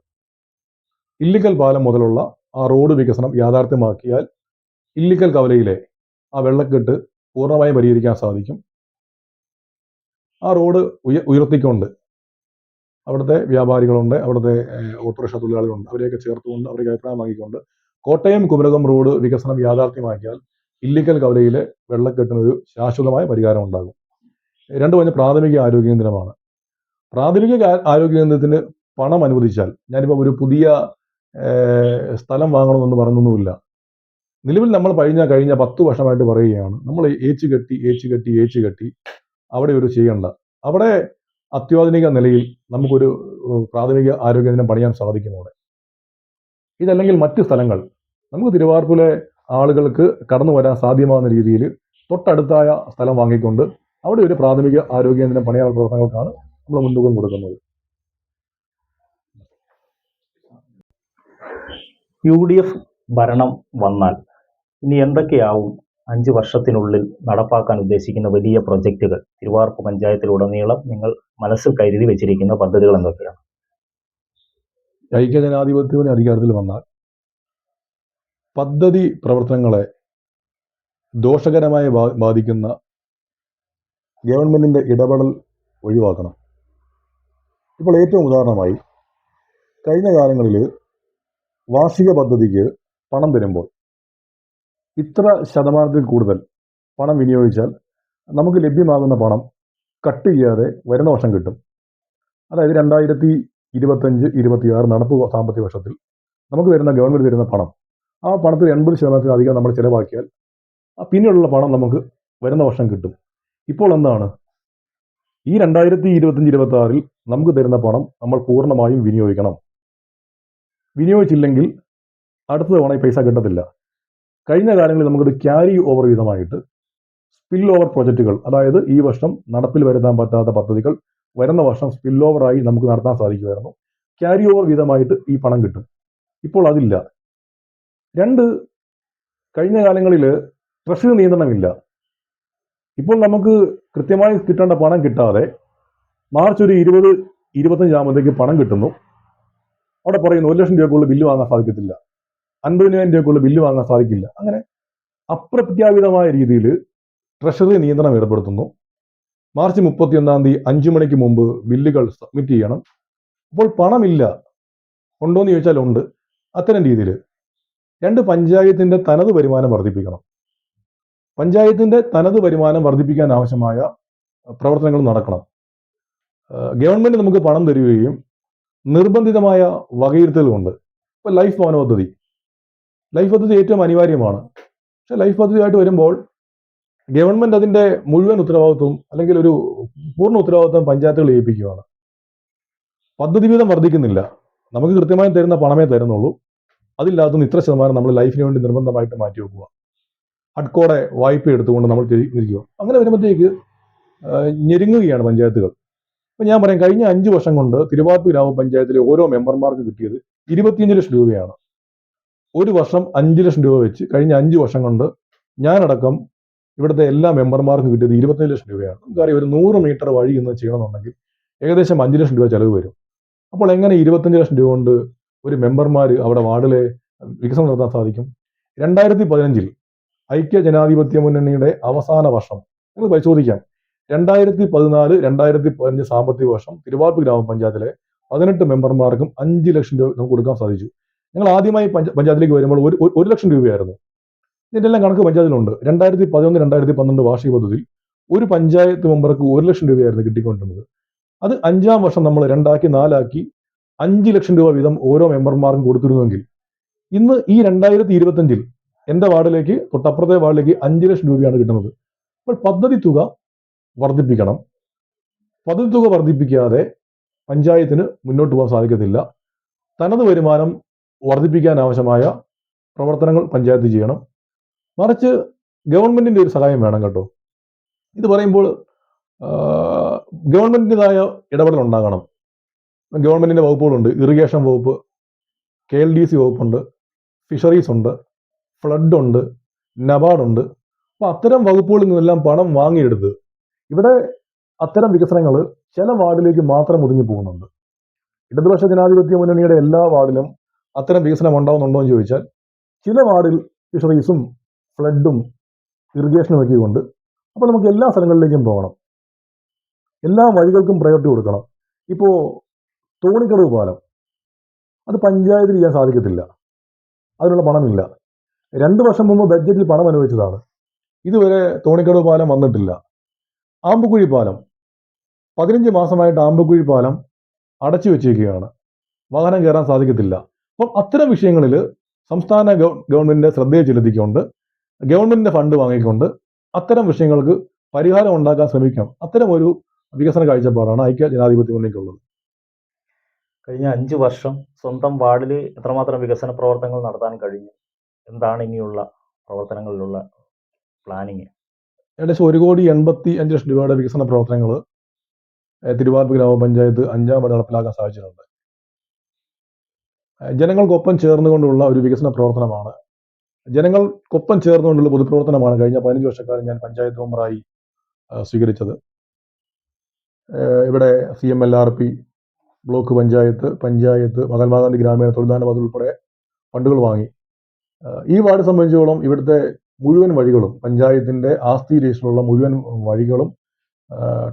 ഇല്ലിക്കൽ പാലം മുതലുള്ള ആ റോഡ് വികസനം യാഥാർത്ഥ്യമാക്കിയാൽ ഇല്ലിക്കൽ കവലയിലെ ആ വെള്ളക്കെട്ട് പൂർണ്ണമായും പരിഹരിക്കാൻ സാധിക്കും. ആ റോഡ് ഉയർത്തിക്കൊണ്ട് അവിടുത്തെ വ്യാപാരികളുണ്ട്, അവിടുത്തെ ഓട്ടോറിക്ഷ തൊഴിലാളികളുണ്ട്, അവരെയൊക്കെ ചേർത്തുകൊണ്ട് അവരുടെ അഭിപ്രായം വാങ്ങിക്കൊണ്ട് കോട്ടയം കുമരകം റോഡ് വികസനം യാഥാർത്ഥ്യമാക്കിയാൽ ഇല്ലിക്കൽ കവലയിലെ വെള്ളക്കെട്ടിനൊരു ശാശ്വതമായ പരിഹാരം ഉണ്ടാകും. 2 പറഞ്ഞ പ്രാഥമിക ആരോഗ്യ കേന്ദ്രമാണ്. പ്രാഥമിക ആരോഗ്യ കേന്ദ്രത്തിന് പണം അനുവദിച്ചാൽ, ഞാനിപ്പോൾ ഒരു പുതിയ സ്ഥലം വാങ്ങണമെന്ന് പറഞ്ഞൊന്നുമില്ല. നിലവിൽ നമ്മൾ കഴിഞ്ഞ 10 വർഷമായിട്ട് പറയുകയാണ്, നമ്മൾ ഏച്ച് കെട്ടി അവിടെ ഒരു ചെയ്യണ്ട. അവിടെ അത്യാധുനിക നിലയിൽ നമുക്കൊരു പ്രാഥമിക ആരോഗ്യ കേന്ദ്രം പണിയാൻ സാധിക്കും അവിടെ. ഇതല്ലെങ്കിൽ മറ്റ് സ്ഥലങ്ങൾ നമുക്ക് തിരുവാർപ്പിലെ ആളുകൾക്ക് കടന്നു വരാൻ സാധ്യമാകുന്ന രീതിയിൽ തൊട്ടടുത്തായ സ്ഥലം വാങ്ങിക്കൊണ്ട് അവിടെ ഒരു പ്രാഥമിക ആരോഗ്യ കേന്ദ്രം പണിയാനുള്ള പ്രവർത്തനങ്ങൾക്കാണ് നമ്മൾ മുൻതൂക്കം കൊടുക്കുന്നത്. UDF ഭരണം വന്നാൽ ഇനി എന്തൊക്കെയാവും 5 വർഷത്തിനുള്ളിൽ നടപ്പാക്കാൻ ഉദ്ദേശിക്കുന്ന വലിയ പ്രൊജക്റ്റുകൾ? തിരുവാർപ്പ് പഞ്ചായത്തിലുടനീളം നിങ്ങൾ മനസ്സിൽ കരുതി വെച്ചിരിക്കുന്ന പദ്ധതികൾ എന്തൊക്കെയാണ്? ഐക്യ ജനാധിപത്യത്തിന് അധികാരത്തിൽ വന്നാൽ പദ്ധതി പ്രവർത്തനങ്ങളെ ദോഷകരമായി ബാധിക്കുന്ന ഗവൺമെന്റിന്റെ ഇടപെടൽ ഒഴിവാക്കണം. ഇപ്പോൾ ഏറ്റവും ഉദാഹരണമായി കഴിഞ്ഞ കാലങ്ങളിൽ വാർഷിക പദ്ധതിക്ക് പണം തരുമ്പോൾ ഇത്ര ശതമാനത്തിൽ കൂടുതൽ പണം വിനിയോഗിച്ചാൽ നമുക്ക് ലഭ്യമാകുന്ന പണം കട്ട് ചെയ്യാതെ വരുന്ന വർഷം കിട്ടും. അതായത് 2025-26 നടപ്പ് സാമ്പത്തിക വർഷത്തിൽ നമുക്ക് വരുന്ന ഗവൺമെന്റ് തരുന്ന പണം, ആ പണത്തിൽ 80% നമ്മൾ ചിലവാക്കിയാൽ പിന്നീടുള്ള പണം നമുക്ക് വരുന്ന വർഷം കിട്ടും. ഇപ്പോൾ എന്താണ്, ഈ 2025-26 നമുക്ക് തരുന്ന പണം നമ്മൾ പൂർണ്ണമായും വിനിയോഗിക്കണം. വിനിയോഗിച്ചില്ലെങ്കിൽ അടുത്ത തവണ ഈ പൈസ കിട്ടത്തില്ല. കഴിഞ്ഞ കാലങ്ങളിൽ നമുക്കത് ക്യാരി ഓവർ വിധമായിട്ട് സ്പിൽ ഓവർ പ്രൊജക്റ്റുകൾ, അതായത് ഈ വർഷം നടപ്പിൽ വരുത്താൻ പറ്റാത്ത പദ്ധതികൾ വരുന്ന വർഷം സ്പിൽ ഓവറായി നമുക്ക് നടത്താൻ സാധിക്കുമായിരുന്നു. ക്യാരി ഓവർ വിധമായിട്ട് ഈ പണം കിട്ടും. ഇപ്പോൾ അതില്ല. 2, കഴിഞ്ഞ കാലങ്ങളിൽ ട്രഷറി നിയന്ത്രണമില്ല. ഇപ്പോൾ നമുക്ക് കൃത്യമായി കിട്ടേണ്ട പണം കിട്ടാതെ മാർച്ച് ഒരു 20-25 ആകുമ്പോഴത്തേക്ക് പണം കിട്ടുന്നു. അവിടെ പറയുന്നു 1 ലക്ഷം രൂപയ്ക്കുള്ള ബില്ല് വാങ്ങാൻ സാധിക്കത്തില്ല, 50,000 രൂപയ്ക്കുള്ള ബില്ല് വാങ്ങാൻ സാധിക്കില്ല. അങ്ങനെ അപ്രഖ്യാപിതമായ രീതിയിൽ ട്രഷറി നിയന്ത്രണം ഏർപ്പെടുത്തുന്നു. മാർച്ച് 31 5 മണിക്ക് മുമ്പ് ബില്ലുകൾ സബ്മിറ്റ് ചെയ്യണം. അപ്പോൾ പണമില്ല, ഉണ്ടോ എന്ന് ചോദിച്ചാൽ ഉണ്ട്. അത്തരം രീതിയിൽ 2, പഞ്ചായത്തിന്റെ തനത് വരുമാനം വർദ്ധിപ്പിക്കണം. പഞ്ചായത്തിന്റെ തനത് വരുമാനം വർദ്ധിപ്പിക്കാൻ ആവശ്യമായ പ്രവർത്തനങ്ങൾ നടക്കണം. ഗവൺമെന്റ് നമുക്ക് പണം തരികയും നിർബന്ധിതമായ വകയിരുത്തലുമുണ്ട്. ഇപ്പോൾ ലൈഫ് ഭവന പദ്ധതി ഏറ്റവും അനിവാര്യമാണ്. പക്ഷെ ലൈഫ് പദ്ധതിയായിട്ട് വരുമ്പോൾ ഗവൺമെന്റ് അതിന്റെ മുഴുവൻ ഉത്തരവാദിത്വം അല്ലെങ്കിൽ ഒരു പൂർണ്ണ ഉത്തരവാദിത്വം പഞ്ചായത്തുകൾ ഏൽപ്പിക്കുകയാണ്. പദ്ധതി വീതം വർദ്ധിക്കുന്നില്ല. നമുക്ക് കൃത്യമായി തരുന്ന പണമേ തരുന്നുള്ളൂ. അതില്ലാത്ത ഇത്ര ശതമാനം നമ്മൾ ലൈഫിന് വേണ്ടി നിർബന്ധമായിട്ട് മാറ്റി വെക്കുക. ഹഡ്കോടെ വായ്പ എടുത്തുകൊണ്ട് നമ്മൾ ഇരിക്കുക. അങ്ങനെ വരുമ്പോഴത്തേക്ക് ഞെരുങ്ങുകയാണ് പഞ്ചായത്തുകൾ. അപ്പം ഞാൻ പറയാം, കഴിഞ്ഞ 5 വർഷം കൊണ്ട് തിരുവാർപ്പ് ഗ്രാമപഞ്ചായത്തിലെ ഓരോ മെമ്പർമാർക്ക് കിട്ടിയത് 25 ലക്ഷം രൂപയാണ്. ഒരു വർഷം 5 ലക്ഷം രൂപ വെച്ച് കഴിഞ്ഞ 5 വർഷം കൊണ്ട് ഞാനടക്കം ഇവിടുത്തെ എല്ലാ മെമ്പർമാർക്കും കിട്ടിയത് 25 ലക്ഷം രൂപയാണ്. നമുക്കറിയാം, ഒരു 100 മീറ്റർ വഴി ഇന്ന് ചെയ്യണമെന്നുണ്ടെങ്കിൽ ഏകദേശം 5 ലക്ഷം രൂപ ചെലവ് വരും. അപ്പോൾ എങ്ങനെ 25 ലക്ഷം രൂപ കൊണ്ട് ഒരു മെമ്പർമാർ അവിടെ വാർഡിലെ വികസനം നടത്താൻ സാധിക്കും? 2015 ഐക്യ ജനാധിപത്യ മുന്നണിയുടെ അവസാന വർഷം നിങ്ങൾ പരിശോധിക്കാം. 2014-2015 സാമ്പത്തിക വർഷം തിരുവാർപ്പ് ഗ്രാമപഞ്ചായത്തിലെ 18 മെമ്പർമാർക്കും 5 ലക്ഷം രൂപ നമുക്ക് കൊടുക്കാൻ സാധിച്ചു. ഞങ്ങൾ ആദ്യമായി പഞ്ചായത്തിലേക്ക് വരുമ്പോൾ 1 ലക്ഷം രൂപയായിരുന്നു. ഇതിന്റെ എല്ലാം കണക്ക് പഞ്ചായത്തിലുണ്ട്. 2011-2012 വാർഷിക പദ്ധതിയിൽ ഒരു പഞ്ചായത്ത് മെമ്പർക്ക് 1 ലക്ഷം രൂപയായിരുന്നു കിട്ടിക്കൊണ്ടിരുന്നത്. അത് 5-ാം വർഷം നമ്മൾ 2 ആക്കി 4 ആക്കി 5 ലക്ഷം രൂപ വീതം ഓരോ മെമ്പർമാർക്കും കൊടുത്തിരുന്നുവെങ്കിൽ ഇന്ന് ഈ 2025 എന്റെ വാർഡിലേക്ക്, തൊട്ടപ്പുറത്തെ വാർഡിലേക്ക് 5 ലക്ഷം രൂപയാണ് കിട്ടുന്നത്. അപ്പോൾ പദ്ധതി തുക വർദ്ധിപ്പിക്കണം. പദ്ധതി തുക വർദ്ധിപ്പിക്കാതെ പഞ്ചായത്തിന് മുന്നോട്ട് പോകാൻ സാധിക്കത്തില്ല. തനത് വരുമാനം വർദ്ധിപ്പിക്കാൻ ആവശ്യമായ പ്രവർത്തനങ്ങൾ പഞ്ചായത്ത് ചെയ്യണം. മറിച്ച് ഗവൺമെന്റിന്റെ ഒരു സഹായം വേണം കേട്ടോ. ഇത് പറയുമ്പോൾ ഗവൺമെന്റിൻ്റെതായ ഇടപെടൽ ഉണ്ടാകണം. ഗവൺമെന്റിന്റെ വകുപ്പുകളുണ്ട്. ഇറിഗേഷൻ വകുപ്പ്, KLDC വകുപ്പുണ്ട്, ഫിഷറീസ് ഉണ്ട്, ഫ്ലഡ് ഉണ്ട്, നബാർഡ് ഉണ്ട്. അപ്പോൾ അത്തരം വകുപ്പുകളിൽ നിന്നെല്ലാം പണം വാങ്ങിയെടുത്ത് ഇവിടെ അത്തരം വികസനങ്ങൾ ചില വാർഡിലേക്ക് മാത്രം ഒതുങ്ങി പോകുന്നുണ്ട്. ഇടതുപക്ഷ ജനാധിപത്യ മുന്നണിയുടെ എല്ലാ വാർഡിലും അത്തരം വികസനം ഉണ്ടാവുന്നുണ്ടോ എന്ന് ചോദിച്ചാൽ ചില വാർഡിൽ ഫിഷറീസും ഫ്ലഡും ഇറിഗേഷനും ഒക്കെ കൊണ്ട് അപ്പോൾ നമുക്ക് എല്ലാ സ്ഥലങ്ങളിലേക്കും പോകണം. എല്ലാ വഴികൾക്കും പ്രയോറിറ്റി കൊടുക്കണം. ഇപ്പോൾ തോണിക്കടവ് പാലം അത് പഞ്ചായത്തിന് ചെയ്യാൻ സാധിക്കത്തില്ല, അതിനുള്ള പണമില്ല. 2 വർഷം മുമ്പ് ബഡ്ജറ്റിൽ പണം അനുവദിച്ചതാണ്. ഇതുവരെ തോണിക്കടവ് പാലം വന്നിട്ടില്ല. ആമ്പക്കുഴി പാലം 15 മാസമായിട്ട് ആമ്പക്കുഴി പാലം അടച്ചു വെച്ചിരിക്കുകയാണ്. വാഹനം കയറാൻ സാധിക്കത്തില്ല. അപ്പം അത്തരം വിഷയങ്ങളിൽ സംസ്ഥാന ഗവൺമെന്റിന്റെ ശ്രദ്ധയെ ചെലുത്തിക്കൊണ്ട് ഗവൺമെന്റിന്റെ ഫണ്ട് വാങ്ങിക്കൊണ്ട് അത്തരം വിഷയങ്ങൾക്ക് പരിഹാരം ഉണ്ടാക്കാൻ ശ്രമിക്കണം. അത്തരം ഒരു വികസന കാഴ്ചപ്പാടാണ് ഐക്യ ജനാധിപത്യ മുന്നണിക്കുള്ളത്. കഴിഞ്ഞ 5 വർഷം സ്വന്തം വാർഡിൽ എത്രമാത്രം വികസന പ്രവർത്തനങ്ങൾ നടത്താൻ കഴിഞ്ഞു? എന്താണ് ഇനിയുള്ള പ്രവർത്തനങ്ങളിലുള്ള പ്ലാനിങ്? ഏകദേശം 1,85 ലക്ഷം രൂപയുടെ വികസന പ്രവർത്തനങ്ങൾ തിരുവാർപ്പ് ഗ്രാമപഞ്ചായത്ത് 5-ാം വാർഡ് നടപ്പിലാക്കാൻ സാധിച്ചിട്ടുണ്ട്. ജനങ്ങൾക്കൊപ്പം ചേർന്നുകൊണ്ടുള്ള ഒരു വികസന പ്രവർത്തനമാണ്. ജനങ്ങൾക്കൊപ്പം ചേർന്നുകൊണ്ടുള്ള പൊതുപ്രവർത്തനമാണ് കഴിഞ്ഞ 15 വർഷക്കാലം ഞാൻ പഞ്ചായത്ത് മെമ്പറായി സ്വീകരിച്ചത്. ഇവിടെ CMLRP, ബ്ലോക്ക് പഞ്ചായത്ത്, മഹാത്മാഗാന്ധി ഗ്രാമീണ തൊഴിലാളി പദ്ധതി ഉൾപ്പെടെ ഫണ്ടുകൾ വാങ്ങി. ഈ വാർഡ് സംബന്ധിച്ചോളം ഇവിടുത്തെ മുഴുവൻ വഴികളും, പഞ്ചായത്തിന്റെ ആസ്തി രജിസ്റ്ററിലുള്ള മുഴുവൻ വഴികളും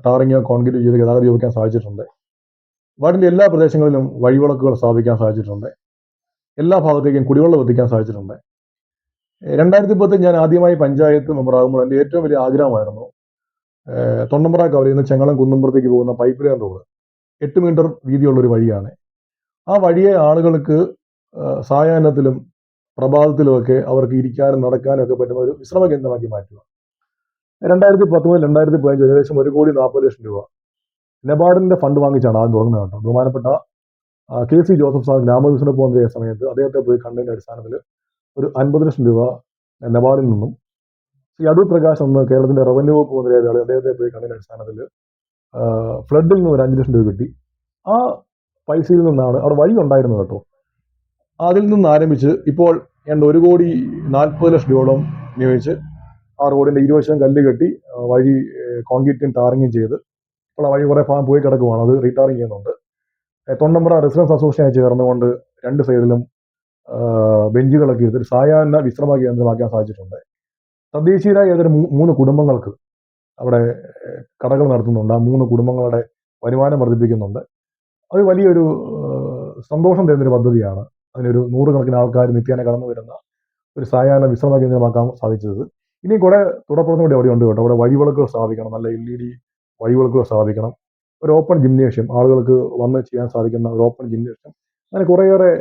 ടാറിങ്ങോ കോൺക്രീറ്റ് ചെയ്ത് ഗതാഗതം ഉപയോഗിക്കാൻ സാധിച്ചിട്ടുണ്ട്. വാർഡിന്റെ എല്ലാ പ്രദേശങ്ങളിലും വഴിവിളക്കുകൾ സ്ഥാപിക്കാൻ സാധിച്ചിട്ടുണ്ട്. എല്ലാ ഭാഗത്തേക്കും കുടിവെള്ളം എത്തിക്കാൻ സാധിച്ചിട്ടുണ്ട്. 2010 ഞാൻ ആദ്യമായി പഞ്ചായത്ത് മെമ്പറാകുമ്പോൾ എൻ്റെ ഏറ്റവും വലിയ ആഗ്രഹമായിരുന്നു തൊണ്ടമ്പ്ര കവലയിൽ നിന്ന് ചെങ്ങളം കുന്നുംപുറത്തേക്ക് പോകുന്ന പൈപ്പ് ലൈൻ റോഡ്. 8 മീറ്റർ വീതിയുള്ള ഒരു വഴിയാണ്. ആ വഴിയെ ആളുകൾക്ക് സായാഹ്നത്തിലും പ്രഭാതത്തിലുമൊക്കെ അവർക്ക് ഇരിക്കാനും നടക്കാനും ഒക്കെ പറ്റുന്ന ഒരു വിശ്രമ കേന്ദ്രമാക്കി മാറ്റുക. 2010-2015 ഏകദേശം 1,40 ലക്ഷം രൂപ നബാർഡിന്റെ ഫണ്ട് വാങ്ങിച്ചാണ് ആദ്യം തുറന്നത് കേട്ടോ. ബഹുമാനപ്പെട്ട KC ജോസഫ് സാർ ഗ്രാമവികസന മന്ത്രിയായ സമയത്ത് അദ്ദേഹത്തെ പോയി കണ്ടതിന്റെ അടിസ്ഥാനത്തിൽ ഒരു 50 ലക്ഷം രൂപ നബാർഡിൽ നിന്നും ശ്രീ അടൂർ പ്രകാശ് എന്ന് കേരളത്തിന്റെ റവന്യൂ വകുപ്പ് മന്ത്രിയായ ആൾ അദ്ദേഹത്തെ പോയി കണ്ടതിന്റെ അടിസ്ഥാനത്തിൽ ഫ്ലഡിൽ നിന്ന് ഒരു 5 ലക്ഷം രൂപ കിട്ടി. ആ പൈസയിൽ നിന്നാണ് അവിടെ വഴി ഉണ്ടായിരുന്നത് കേട്ടോ. അതിൽ നിന്ന് ആരംഭിച്ച് ഇപ്പോൾ 1,40 ലക്ഷം രൂപയോളം നിയോഗിച്ച് ആ റോഡിന്റെ ഇരുവശം കല്ല് കെട്ടി വഴി കോൺക്രീറ്റും ടാറിങ്ങും ചെയ്ത് ഇപ്പോൾ ആ വഴി കുറെ ഭാഗം പോയി കിടക്കുവാണ്. അത് റീടാറിങ് ചെയ്യുന്നുണ്ട്. തൊണ്ടമ്പ്ര റെസിഡൻസ് അസോസിയേഷൻ ചേർന്നുകൊണ്ട് 2 സൈഡിലും ബെഞ്ചുകളൊക്കെ എടുത്തിട്ട് സായാഹ്ന വിശ്രമ കേന്ദ്രമാക്കാൻ സാധിച്ചിട്ടുണ്ട്. തദ്ദേശീയരായ ഏതൊരു 3 കുടുംബങ്ങൾക്ക് അവിടെ കടകൾ നടത്തുന്നുണ്ട്. ആ 3 കുടുംബങ്ങളുടെ വരുമാനം വർദ്ധിപ്പിക്കുന്നുണ്ട്. അത് വലിയൊരു സന്തോഷം തരുന്നൊരു പദ്ധതിയാണ്. അതിനൊരു 100 കണക്കിന് ആൾക്കാർ നിത്യേന കടന്നു വരുന്ന ഒരു സായാഹ്ന വിശ്രമ കേന്ദ്രമാക്കാൻ സാധിച്ചത്. ഇനി കുറെ തുടർപ്രവർത്തനം കൂടി അവിടെ ഉണ്ട് കേട്ടോ. അവിടെ വഴിവിളക്കുകൾ സ്ഥാപിക്കണം, നല്ല LED വഴിവിളക്കുകൾ സ്ഥാപിക്കണം. ഒരു ഓപ്പൺ ജിംനേഷ്യം, ആളുകൾക്ക് വന്ന് ചെയ്യാൻ സാധിക്കുന്ന ഒരു ഓപ്പൺ ജിംനേഷ്യം, അങ്ങനെ കുറേയേറെ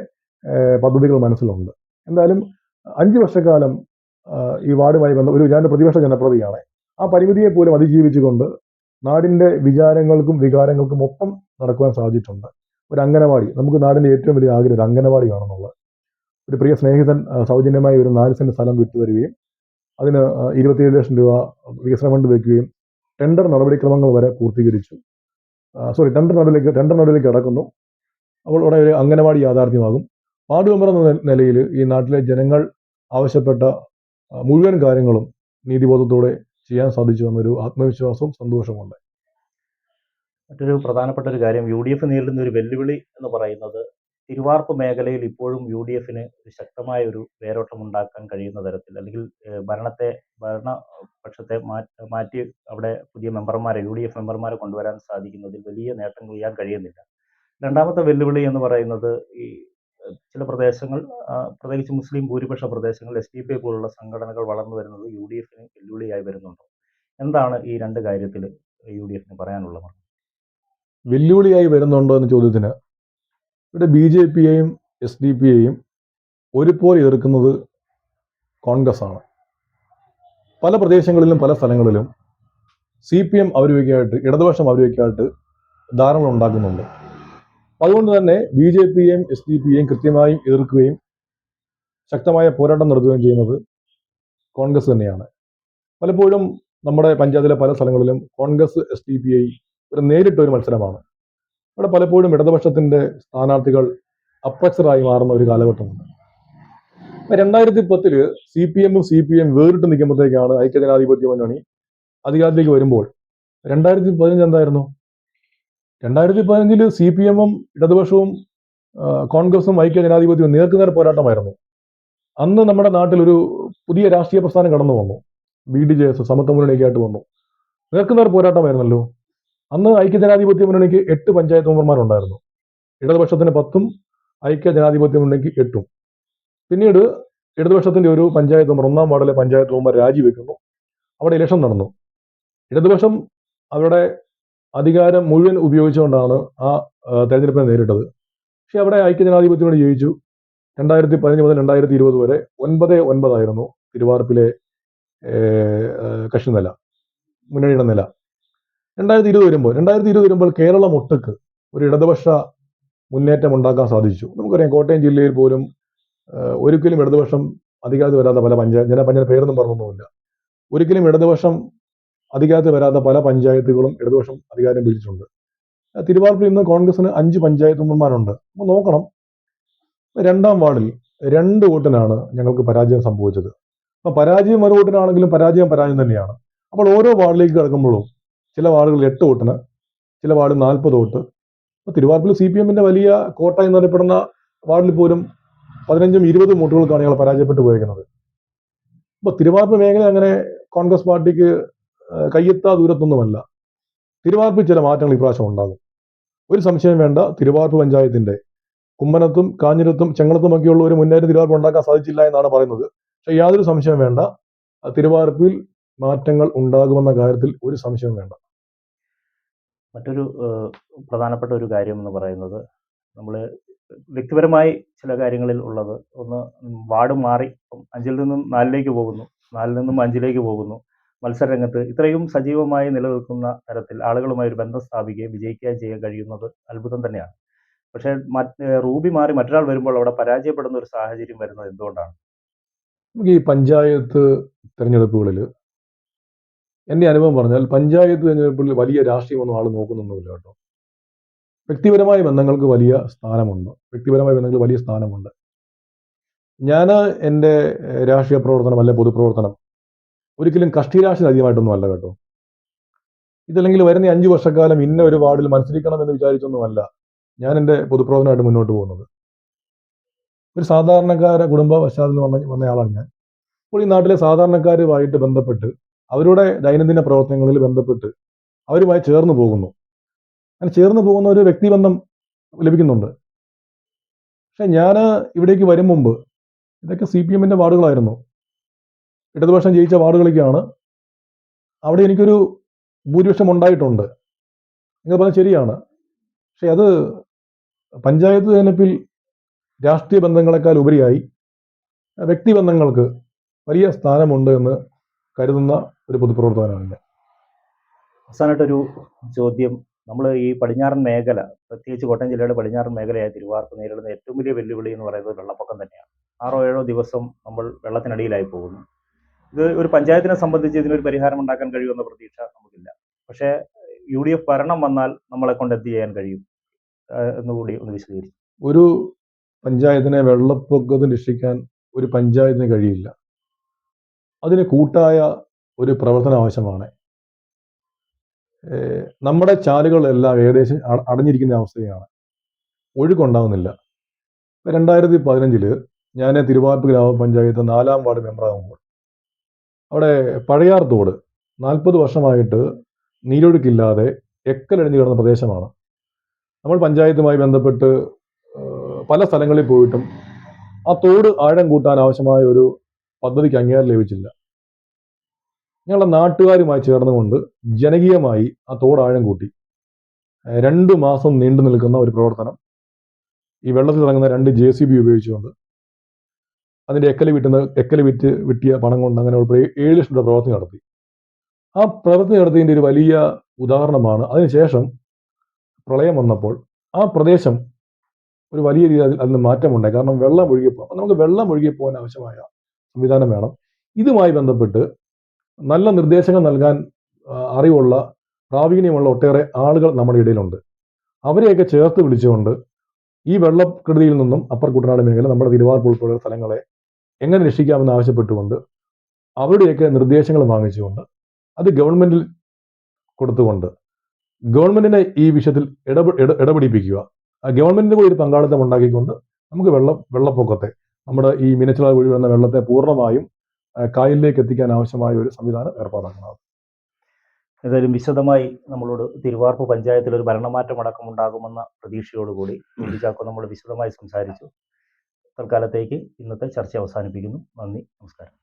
പദ്ധതികൾ മനസ്സിലുണ്ട്. എന്തായാലും 5 വർഷക്കാലം ഈ വാർഡുമായി ഞാൻ പ്രതിപക്ഷ ജനപ്രതിയാണ്. ആ പരിമിതിയെ പോലും അതിജീവിച്ചുകൊണ്ട് നാടിന്റെ വിചാരങ്ങൾക്കും വികാരങ്ങൾക്കും ഒപ്പം നടക്കുവാൻ സാധിച്ചിട്ടുണ്ട്. ഒരു അംഗനവാടി, നമുക്ക് നാടിന്റെ ഏറ്റവും വലിയ ആഗ്രഹം ഒരു അംഗനവാടി വേണമെന്നുള്ളത്. ഒരു പ്രിയ സ്നേഹിതൻ സൗജന്യമായി ഒരു 4 സെന്റ് സ്ഥലം വിട്ടുതരികയും അതിന് 27 ലക്ഷം രൂപ വികസന ഫണ്ട് വയ്ക്കുകയും ടെൻഡർ നടപടിക്രമങ്ങൾ വരെ പൂർത്തീകരിച്ചു. ടെൻഡർ നടപടിയിലേക്ക് കടക്കുന്നു. അപ്പോൾ അവിടെ ഒരു അംഗനവാടി യാഥാർത്ഥ്യമാകും. വാർഡ് മെമ്പർ എന്ന നിലയിൽ ഈ നാട്ടിലെ ജനങ്ങൾ ആവശ്യപ്പെട്ട മുഴുവൻ കാര്യങ്ങളും നീതിബോധത്തോടെ ചെയ്യാൻ സാധിച്ചു എന്നൊരു ആത്മവിശ്വാസവും സന്തോഷമുണ്ട്. മറ്റൊരു പ്രധാനപ്പെട്ട ഒരു കാര്യം UDF നേരിടുന്ന ഒരു വെല്ലുവിളി എന്ന് പറയുന്നത് തിരുവാർപ്പ് മേഖലയിൽ ഇപ്പോഴും UDFന് ഒരു ശക്തമായ ഒരു വേരോട്ടം ഉണ്ടാക്കാൻ കഴിയുന്ന തരത്തിൽ അല്ലെങ്കിൽ ഭരണപക്ഷത്തെ മാറ്റി അവിടെ പുതിയ മെമ്പർമാരെ UDF മെമ്പർമാരെ കൊണ്ടുവരാൻ സാധിക്കുന്നതിൽ വലിയ നേട്ടം കൊയ്യാൻ കഴിയുന്നില്ല. രണ്ടാമത്തെ വെല്ലുവിളി എന്ന് പറയുന്നത് ഈ ചില പ്രദേശങ്ങൾ പ്രത്യേകിച്ച് മുസ്ലിം ഭൂരിപക്ഷ പ്രദേശങ്ങൾ SDPI പോലുള്ള സംഘടനകൾ വളർന്നു വരുന്നത് UDFന് വെല്ലുവിളിയായി വരുന്നുണ്ടോ? എന്താണ് ഈ രണ്ട് കാര്യത്തിൽ UDFന് പറയാനുള്ളത്? വെല്ലുവിളിയായി വരുന്നുണ്ടോ എന്ന ചോദ്യത്തിന് ഇവിടെ BJPയെയും SDPയെയും ഒരുപോലെ എതിർക്കുന്നത് കോൺഗ്രസ് ആണ്. പല പ്രദേശങ്ങളിലും പല സ്ഥലങ്ങളിലും CPM അവരുമായിട്ട് ഇടതുപക്ഷം അവരുമായിട്ട് ധാരണ ഉണ്ടാക്കുന്നുണ്ട്. അതുകൊണ്ട് തന്നെ BJPയെയും SDPയെയും കൃത്യമായും എതിർക്കുകയും ശക്തമായ പോരാട്ടം നടത്തുകയും ചെയ്യുന്നത് കോൺഗ്രസ് തന്നെയാണ്. പലപ്പോഴും നമ്മുടെ പഞ്ചായത്തിലെ പല സ്ഥലങ്ങളിലും കോൺഗ്രസ് SDPI ഒരു നേരിട്ട ഒരു മത്സരമാണ്. അവിടെ പലപ്പോഴും ഇടതുപക്ഷത്തിന്റെ സ്ഥാനാർത്ഥികൾ അപ്രസറായി മാറുന്ന ഒരു കാലഘട്ടമുണ്ട്. 2010 CPMും CPM വേറിട്ട് നിൽക്കുമ്പോഴത്തേക്കാണ് ഐക്യജനാധിപത്യ മുന്നണി അധികാരത്തിലേക്ക് വരുമ്പോൾ 2015 എന്തായിരുന്നു? 2015 CPMും ഇടതുപക്ഷവും കോൺഗ്രസും ഐക്യജനാധിപത്യവും നേർക്കുനേർ പോരാട്ടമായിരുന്നു. അന്ന് നമ്മുടെ നാട്ടിൽ ഒരു പുതിയ രാഷ്ട്രീയ പ്രസ്ഥാനം കടന്നു വന്നു. BDJS സമത്വ മുന്നണിക്കായിട്ട് വന്നു. നേർക്കുനേർ പോരാട്ടമായിരുന്നല്ലോ. അന്ന് ഐക്യജനാധിപത്യ മുന്നണിക്ക് 8 പഞ്ചായത്ത് മെമ്പർമാരുണ്ടായിരുന്നു. ഇടതുപക്ഷത്തിന് 10ഉം ഐക്യജനാധിപത്യ മുന്നണിക്ക് 8ഉം. പിന്നീട് ഇടതുപക്ഷത്തിന്റെ ഒരു പഞ്ചായത്ത് മെമ്പർ, 1ാം വാർഡിലെ പഞ്ചായത്ത് മെമ്പർ രാജിവെക്കുന്നു. അവിടെ ഇലക്ഷൻ നടന്നു. ഇടതുപക്ഷം അവരുടെ അധികാരം മുഴുവൻ ഉപയോഗിച്ചുകൊണ്ടാണ് ആ തെരഞ്ഞെടുപ്പിനെ നേരിട്ടത്. പക്ഷെ അവിടെ ഐക്യജനാധിപത്യ മുന്നണി ജയിച്ചു. 2015 മുതൽ 2020 വരെ 9-9 ആയിരുന്നു തിരുവാർപ്പിലെ കക്ഷി നില, മുന്നണിയുടെ നില. 2020 വരുമ്പോൾ കേരളം ഒട്ടുക്ക് ഒരു ഇടതുപക്ഷ മുന്നേറ്റം ഉണ്ടാക്കാൻ സാധിച്ചു. നമുക്കറിയാം, കോട്ടയം ജില്ലയിൽ പോലും ഒരിക്കലും ഇടതുപക്ഷം അധികാരത്തിൽ വരാത്ത പല പഞ്ചായത്ത് പേരൊന്നും പറഞ്ഞൊന്നുമില്ല. ഒരിക്കലും ഇടതുപക്ഷം അധികാരത്തിൽ വരാത്ത പല പഞ്ചായത്തുകളും ഇടതുപക്ഷം അധികാരം പിടിച്ചിട്ടുണ്ട്. തിരുവാർപ്പിൽ ഇന്ന് കോൺഗ്രസിന് 5 പഞ്ചായത്ത് മെമ്പർമാരുണ്ട്. നമ്മൾ നോക്കണം, 2ാം വാർഡിൽ 2 വോട്ടിനാണ് ഞങ്ങൾക്ക് പരാജയം സംഭവിച്ചത്. അപ്പം പരാജയം ഒരു വോട്ടിനാണെങ്കിലും പരാജയം തന്നെയാണ്. അപ്പോൾ ഓരോ വാർഡിലേക്ക് കിടക്കുമ്പോഴും ചില വാർഡുകൾ 8 വോട്ടിന്, ചില വാർഡ് 40 വോട്ട്. അപ്പോൾ തിരുവാർപ്പിൽ CPMന്റെ വലിയ കോട്ട എന്നറിയപ്പെടുന്ന വാർഡിൽ പോലും 15ഉം 20ഉം വോട്ടുകൾക്കാണ് ഞങ്ങൾ പരാജയപ്പെട്ടു പോയിരിക്കുന്നത്. അപ്പോൾ തിരുവാർപ്പ് മേഖല അങ്ങനെ കോൺഗ്രസ് പാർട്ടിക്ക് കയ്യെത്താ ദൂരത്തൊന്നുമല്ല. തിരുവാർപ്പിൽ ചില മാറ്റങ്ങൾ ഇപ്രാവശ്യം ഉണ്ടാകും, ഒരു സംശയം വേണ്ട. തിരുവാർപ്പ് പഞ്ചായത്തിന്റെ കുമ്മനത്തും കാഞ്ഞിരത്തും ചെങ്ങളത്തുമൊക്കെയുള്ള ഒരു മുന്നേറ്റം തിരുവാർപ്പ് ഉണ്ടാക്കാൻ സാധിച്ചില്ല എന്നാണ് പറയുന്നത്. പക്ഷെ യാതൊരു സംശയം വേണ്ട, തിരുവാർപ്പിൽ മാറ്റങ്ങൾ ഉണ്ടാകുമെന്ന കാര്യത്തിൽ ഒരു സംശയം വേണ്ട. മറ്റൊരു പ്രധാനപ്പെട്ട ഒരു കാര്യം എന്ന് പറയുന്നത്, നമ്മൾ വ്യക്തിപരമായി ചില കാര്യങ്ങളിൽ ഉള്ളത്, ഒന്ന് വാർഡ് മാറി 5-ൽ നിന്നും 4-ലേക്ക് പോകുന്നു, 4-ൽ നിന്നും 5-ലേക്ക് പോകുന്നു. മത്സരരംഗത്ത് ഇത്രയും സജീവമായി നിലനിൽക്കുന്ന തരത്തിൽ ആളുകളുമായി ഒരു ബന്ധം സ്ഥാപിക്കുകയും വിജയിക്കുകയും ചെയ്യാൻ കഴിയുന്നത് അത്ഭുതം തന്നെയാണ്. പക്ഷേ റൂബി മാറി മറ്റൊരാൾ വരുമ്പോൾ അവിടെ പരാജയപ്പെടുന്ന ഒരു സാഹചര്യം വരുന്നത് എന്തുകൊണ്ടാണ്? നമുക്ക് ഈ പഞ്ചായത്ത് തെരഞ്ഞെടുപ്പുകളിൽ എൻ്റെ അനുഭവം പറഞ്ഞാൽ, പഞ്ചായത്ത് തെരഞ്ഞെടുപ്പിൽ വലിയ രാഷ്ട്രീയമൊന്നും ആൾ നോക്കുന്നൊന്നുമില്ല കേട്ടോ. വ്യക്തിപരമായ ബന്ധങ്ങൾക്ക് വലിയ സ്ഥാനമുണ്ട്. ഞാൻ എൻ്റെ രാഷ്ട്രീയ പ്രവർത്തനം അല്ലെ പൊതുപ്രവർത്തനം ഒരിക്കലും കക്ഷി രാഷ്ട്രീയം അധികമായിട്ടൊന്നും അല്ല കേട്ടോ. ഇതല്ലെങ്കിൽ വരുന്ന 5 വർഷക്കാലം ഇന്ന ഒരു വാർഡിൽ മത്സരിക്കണമെന്ന് വിചാരിച്ചൊന്നുമല്ല ഞാൻ എൻ്റെ പൊതുപ്രവർത്തനമായിട്ട് മുന്നോട്ട് പോകുന്നത്. ഒരു സാധാരണക്കാര കുടുംബ പശ്ചാത്തലത്തിൽ വന്നയാളാണ് ഞാൻ. അപ്പോൾ ഈ നാട്ടിലെ സാധാരണക്കാരുമായിട്ട് ബന്ധപ്പെട്ട്, അവരുടെ ദൈനംദിന പ്രവർത്തനങ്ങളിൽ ബന്ധപ്പെട്ട് അവരുമായി ചേർന്ന് പോകുന്നു. അങ്ങനെ ചേർന്ന് പോകുന്ന ഒരു വ്യക്തിബന്ധം ലഭിക്കുന്നുണ്ട്. പക്ഷെ ഞാൻ ഇവിടേക്ക് വരും മുമ്പ് ഇതൊക്കെ CPMന്റെ വാർഡുകളായിരുന്നു. ഇടതുപക്ഷം ജയിച്ച വാർഡുകളിലേക്കാണ്. അവിടെ എനിക്കൊരു ഭൂരിപക്ഷം ഉണ്ടായിട്ടുണ്ട്. നിങ്ങൾ പറഞ്ഞത് ശരിയാണ്. പക്ഷെ അത് പഞ്ചായത്ത് തെരഞ്ഞെടുപ്പിൽ രാഷ്ട്രീയ ബന്ധങ്ങളെക്കാൾ ഉപരിയായി വ്യക്തിബന്ധങ്ങൾക്ക് വലിയ സ്ഥാനമുണ്ട് എന്ന് കരുതുന്ന ഒരു പൊതുപ്രവർത്തകനാണ് ഞാൻ. അവസാനമായിട്ടൊരു ചോദ്യം, നമ്മൾ ഈ പടിഞ്ഞാറൻ മേഖല, പ്രത്യേകിച്ച് കോട്ടയം ജില്ലയുടെ പടിഞ്ഞാറൻ മേഖലയായ തിരുവാർപ്പ് നേരിടുന്ന ഏറ്റവും വലിയ വെല്ലുവിളി എന്ന് പറയുന്നത് വെള്ളപ്പൊക്കം തന്നെയാണ്. 6-7 ദിവസം നമ്മൾ വെള്ളത്തിനടിയിലായി പോകുന്നു. ഇത് ഒരു പഞ്ചായത്തിനെ സംബന്ധിച്ച് ഇതിനൊരു പരിഹാരം ഉണ്ടാക്കാൻ കഴിയുമെന്ന പ്രതീക്ഷ നമുക്കില്ല. പക്ഷേ UDF ഭരണം വന്നാൽ നമ്മളെ കൊണ്ട് എന്ത് ചെയ്യാൻ കഴിയും എന്നുകൂടി ഒന്ന് വിശദീകരിക്കും. ഒരു പഞ്ചായത്തിനെ വെള്ളപ്പൊക്കത്തിൽ രക്ഷിക്കാൻ ഒരു പഞ്ചായത്തിന് കഴിയില്ല. അതിന് കൂട്ടായ ഒരു പ്രവർത്തനം ആവശ്യമാണ്. നമ്മുടെ ചാലുകളെല്ലാം ഏകദേശം അടഞ്ഞിരിക്കുന്ന അവസ്ഥയാണ്. ഒഴുക്കുണ്ടാകുന്നില്ല. 2015 ഞാൻ തിരുവാർപ്പ് ഗ്രാമപഞ്ചായത്ത് 4-ാം വാർഡ് മെമ്പറാകുമ്പോൾ അവിടെ പഴയാർ തോട് 40 വർഷമായിട്ട് നീരൊഴുക്കില്ലാതെ എക്കലടിഞ്ഞു കിടന്ന പ്രദേശമാണ്. നമ്മൾ പഞ്ചായത്തുമായി ബന്ധപ്പെട്ട് പല സ്ഥലങ്ങളിൽ പോയിട്ടും ആ തോട് ആഴം കൂട്ടാൻ ആവശ്യമായ ഒരു പദ്ധതിക്ക് അംഗീകാരം ലഭിച്ചില്ല. ഞങ്ങളുടെ നാട്ടുകാരുമായി ചേർന്നുകൊണ്ട് ജനകീയമായി ആ തോട് ആഴം കൂട്ടി 2 മാസം നീണ്ടു നിൽക്കുന്ന ഒരു പ്രവർത്തനം ഈ വെള്ളത്തിൽ ഇറങ്ങുന്ന 2 JCB ഉപയോഗിച്ചുകൊണ്ട് അതിൻ്റെ എക്കല് വിറ്റിയ പണം കൊണ്ട് അങ്ങനെ 7 ലക്ഷം രൂപ പ്രവർത്തി നടത്തി. ആ പ്രവൃത്തി നടത്തിയതിൻ്റെ ഒരു വലിയ ഉദാഹരണമാണ്. അതിനുശേഷം പ്രളയം വന്നപ്പോൾ ആ പ്രദേശം ഒരു വലിയ രീതിയിൽ അതിന് മാറ്റമുണ്ടായി. കാരണം വെള്ളം ഒഴുകിയപ്പോൾ നമുക്ക് വെള്ളം ഒഴുകിപ്പോകാൻ ആവശ്യമായ സംവിധാനം വേണം. ഇതുമായി ബന്ധപ്പെട്ട് നല്ല നിർദ്ദേശങ്ങൾ നൽകാൻ അറിവുള്ള പ്രാവീണ്യമുള്ള ഒട്ടേറെ ആളുകൾ നമ്മുടെ ഇടയിലുണ്ട്. അവരെയൊക്കെ ചേർത്ത് വിളിച്ചുകൊണ്ട് ഈ വെള്ളക്കെടുതിയിൽ നിന്നും അപ്പർ കുട്ടനാട് മേഖല, നമ്മുടെ തിരുവാർപ്പ് ഉൾപ്പെടെയുള്ള സ്ഥലങ്ങളെ എങ്ങനെ രക്ഷിക്കാമെന്ന് ആവശ്യപ്പെട്ടുകൊണ്ട് അവരുടെയൊക്കെ നിർദ്ദേശങ്ങൾ വാങ്ങിച്ചുകൊണ്ട് അത് ഗവൺമെന്റിൽ കൊടുത്തുകൊണ്ട് ഗവൺമെന്റിനെ ഈ വിഷയത്തിൽ ഇടപെടിപ്പിക്കുക. ഗവൺമെന്റിന്റെ കൂടി ഒരു പങ്കാളിത്തം ഉണ്ടാക്കിക്കൊണ്ട് നമുക്ക് വെള്ളപ്പൊക്കത്തെ, നമ്മുടെ ഈ മീനച്ചിലാർ വഴി വരുന്ന വെള്ളത്തെ പൂർണ്ണമായും കായലിലേക്ക് എത്തിക്കാൻ ആവശ്യമായ ഒരു സംവിധാനം ഏർപ്പാടാക്കണം. ഏതായാലും വിശദമായി നമ്മളോട് തിരുവാർപ്പ് പഞ്ചായത്തിൽ ഒരു ഭരണമാറ്റം അടക്കമുണ്ടാകുമെന്ന പ്രതീക്ഷയോടുകൂടി ചാക്കോ നമ്മൾ വിശദമായി സംസാരിച്ചു. തൽക്കാലത്തേക്ക് ഇന്നത്തെ ചർച്ച അവസാനിപ്പിക്കുന്നു. നന്ദി, നമസ്കാരം.